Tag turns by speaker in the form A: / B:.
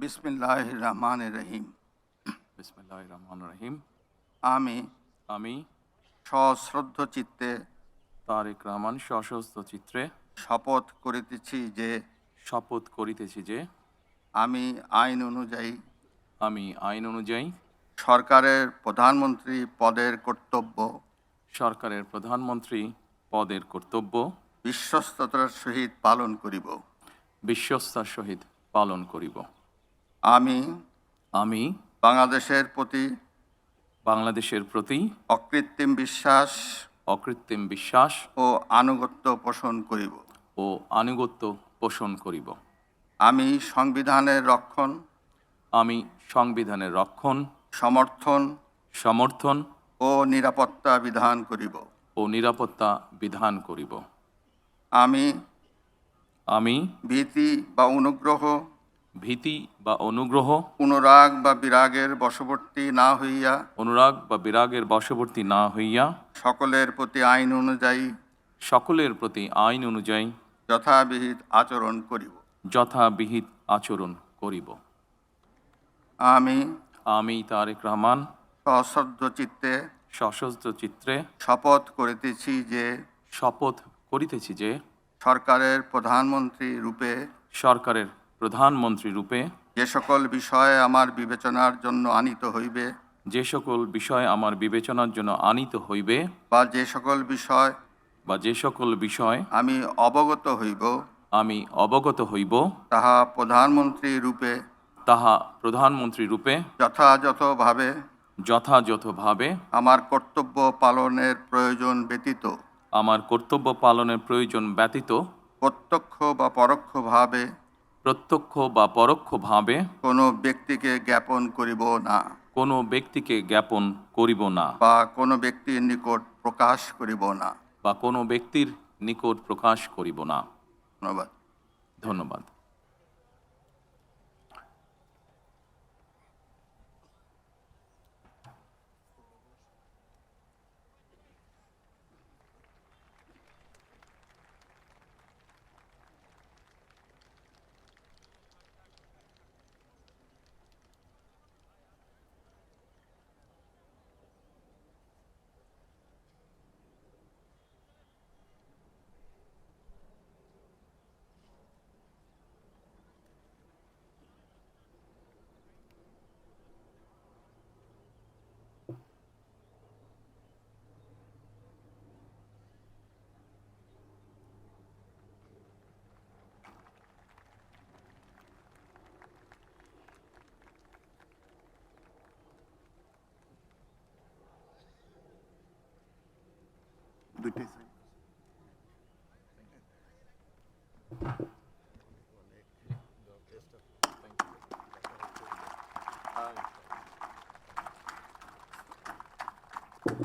A: বিসমিল্লাহির রহমানির রহিম।
B: বিসমিল্লাহির রহমানির রহিম।
A: আমি
B: আমি
A: সশ্রদ্ধ চিত্তে
B: তারেক রহমান সশস্ত্র চিত্রে
A: শপথ করিতেছি যে
B: শপথ করিতেছি যে
A: আমি আইন অনুযায়ী
B: আইন অনুযায়ী
A: সরকারের প্রধানমন্ত্রী পদের কর্তব্য
B: সরকারের প্রধানমন্ত্রী পদের কর্তব্য
A: বিশ্বস্ততার সহিত পালন করিব।
B: বিশ্বস্তার সহিত পালন করিব।
A: আমি
B: আমি
A: বাংলাদেশের প্রতি
B: অকৃত্রিম বিশ্বাস
A: ও আনুগত্য পোষণ করিব। আমি সংবিধানের রক্ষণ, সমর্থন ও নিরাপত্তা বিধান করিব। আমি ভীতি বা অনুগ্রহ, অনুরাগ বা বিরাগের বশবর্তী না হইয়া সকলের প্রতি আইন অনুযায়ী যথাবিহিত আচরণ করিব। আমি
B: তারেক রহমান সশস্ত্র চিত্রে
A: শপথ
B: করিতেছি যে
A: সরকারের
B: প্রধানমন্ত্রী রূপে
A: যে সকল বিষয় আমার বিবেচনার জন্য আনিত হইবে বা যে সকল বিষয় আমি অবগত হইব তাহা প্রধানমন্ত্রী রূপে যথাযথভাবে আমার কর্তব্য পালনের প্রয়োজন ব্যতীত প্রত্যক্ষ বা পরোক্ষভাবে কোনো ব্যক্তিকে জ্ঞাপন করিব না বা কোনো ব্যক্তির নিকট প্রকাশ করিব না।
B: ধন্যবাদ।
A: দুইটাই